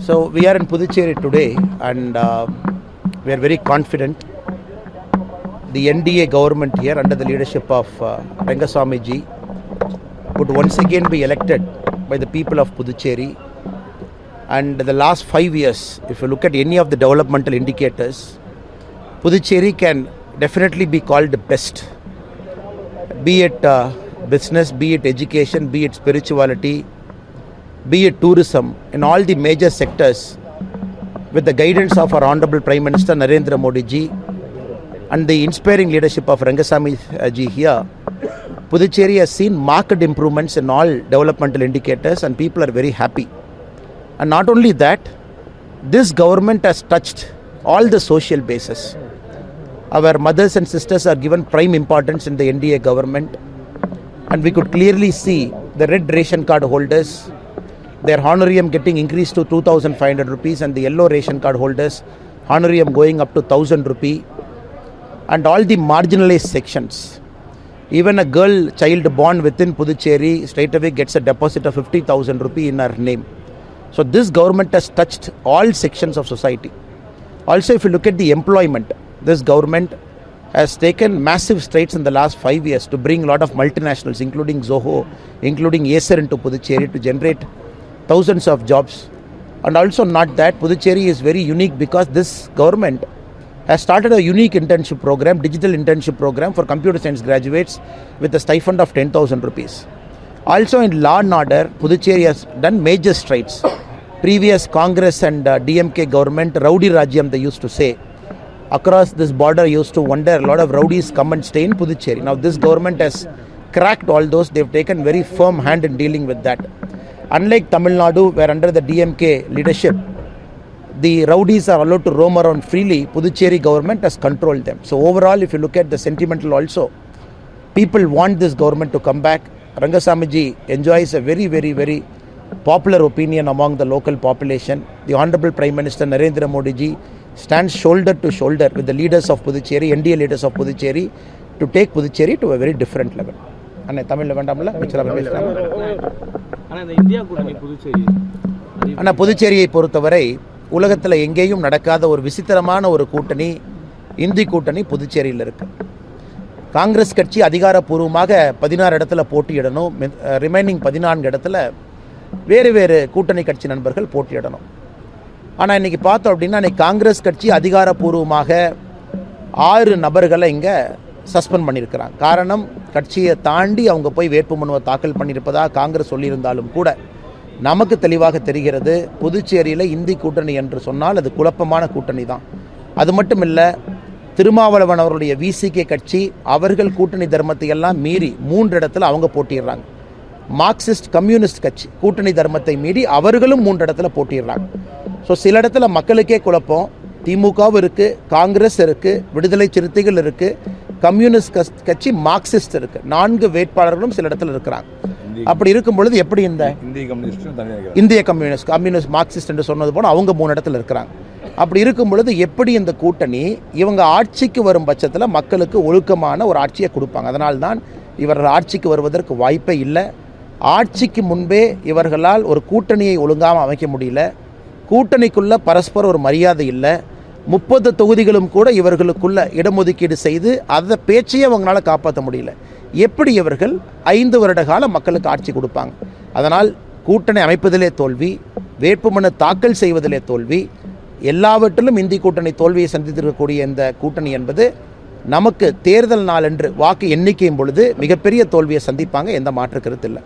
So we are in Puducherry today, and we are very confident. The NDA government here, under the leadership of Rangaswamy ji, would once again be elected by the people of Puducherry. And the last 5 years, if you look at any of the developmental indicators, Puducherry can definitely be called the best. Be it business, be it education, be it spirituality, be it tourism, in all the major sectors, with the guidance of our Honorable Prime Minister Narendra Modi ji and the inspiring leadership of Rangaswamy ji here, Puducherry has seen marked improvements in all developmental indicators, and people are very happy. And not only that, this government has touched all the social bases. Our mothers and sisters are given prime importance in the NDA government, and we could clearly see the red ration card holders, their honorarium getting increased to 2,500 rupees, and the yellow ration card holders honorarium going up to 1,000 rupee, and all the marginalized sections. Even a girl child born within Puducherry straight away gets a deposit of 50,000 rupee in her name. So this government has touched all sections of society. Also, if you look at the employment, this government has taken massive strides in the last 5 years to bring a lot of multinationals, including Zoho, including Acer, into Puducherry to generate thousands of jobs. And also not that, Puducherry is very unique because this government has started a unique internship program, digital internship program for computer science graduates with a stipend of 10,000 rupees. Also in law and order, Puducherry has done major strides. Previous Congress and DMK government, Rowdy Rajyam they used to say. Across this border used to wonder, a lot of rowdies come and stay in Puducherry. Now this government has cracked all those. They've taken very firm hand in dealing with that. Unlike Tamil Nadu, where under the DMK leadership, the rowdies are allowed to roam around freely, Puducherry government has controlled them. So overall, if you look at the sentimental also, people want this government to come back. Rangaswamy ji enjoys a very, very, very popular opinion among the local population. The Honorable Prime Minister Narendra Modi ji stands shoulder to shoulder with the leaders of Puducherry, NDA leaders of Puducherry, to take Puducherry to a very different level. And Tamil புதுச்சேரியை பொறுத்தவரை உலகத்தில் எங்கேயும் நடக்காத ஒரு விசித்திரமான ஒரு கூட்டணி, இந்தி கூட்டணி புதுச்சேரியில் இருக்கு. காங்கிரஸ் கட்சி அதிகாரப்பூர்வமாக 16 இடத்துல போட்டியிடணும், ரிமைனிங் 14 இடத்துல வேறு வேறு கூட்டணி கட்சி நண்பர்கள் போட்டியிடணும். ஆனால் இன்றைக்கி பார்த்தோம் அப்படின்னா, இன்றைக்கி காங்கிரஸ் கட்சி அதிகாரப்பூர்வமாக 6 நபர்களை இங்கே சஸ்பெண்ட் பண்ணியிருக்கிறாங்க. காரணம், கட்சியை தாண்டி அவங்க போய் வேட்புமனுவை தாக்கல் பண்ணியிருப்பதாக காங்கிரஸ் சொல்லியிருந்தாலும் கூட நமக்கு தெளிவாக தெரிகிறது, புதுச்சேரியில் இந்தி கூட்டணி என்று சொன்னால் அது குழப்பமான கூட்டணி தான். அது மட்டும் இல்லை, திருமாவளவன் அவருடைய விசிகே கட்சி அவர்கள் கூட்டணி தர்மத்தை எல்லாம் மீறி 3 இடத்துல அவங்க போட்டிடுறாங்க. மார்க்சிஸ்ட் கம்யூனிஸ்ட் கட்சி கூட்டணி தர்மத்தை மீறி அவர்களும் 3 இடத்துல போட்டிடுறாங்க. ஸோ சில இடத்துல மக்களுக்கே குழப்பம். திமுகவும் இருக்குது, காங்கிரஸ் இருக்குது, விடுதலை சிறுத்தைகள் இருக்குது, கம்யூனிஸ்ட் கட்சி மார்க்சிஸ்ட் இருக்குது. 4 வேட்பாளர்களும் சில இடத்துல இருக்கிறாங்க. அப்படி இருக்கும் பொழுது எப்படி இந்த இந்திய கம்யூனிஸ்ட் மார்க்சிஸ்ட் என்று சொன்னது போல அவங்க 3 இடத்துல இருக்கிறாங்க. அப்படி இருக்கும் பொழுது எப்படி இந்த கூட்டணி இவங்க ஆட்சிக்கு வரும் பட்சத்தில் மக்களுக்கு ஒழுக்கமான ஒரு ஆட்சியை கொடுப்பாங்க? அதனால்தான் இவர்கள் ஆட்சிக்கு வருவதற்கு வாய்ப்பே இல்லை. ஆட்சிக்கு முன்பே இவர்களால் ஒரு கூட்டணியை ஒழுங்காமல் அமைக்க முடியல. கூட்டணிக்குள்ள பரஸ்பர ஒரு மரியாதை இல்லை. 30 தொகுதிகளும் கூட இவர்களுக்குள்ள இடஒதுக்கீடு செய்து அந்த பேச்சையே அவங்களால காப்பாற்ற முடியல. எப்படி இவர்கள் 5 வருட காலம் மக்களுக்கு ஆட்சி கொடுப்பாங்க? அதனால் கூட்டணி அமைப்பதிலே தோல்வி, வேட்புமனு தாக்கல் செய்வதிலே தோல்வி, எல்லாவற்றிலும் இந்தி கூட்டணி தோல்வியை சந்தித்திருக்கக்கூடிய இந்த கூட்டணி என்பது நமக்கு தேர்தல் நாளன்று வாக்கு எண்ணிக்கையும் பொழுது மிகப்பெரிய தோல்வியை சந்திப்பாங்க, எந்த மாற்று கருத்து இல்லை.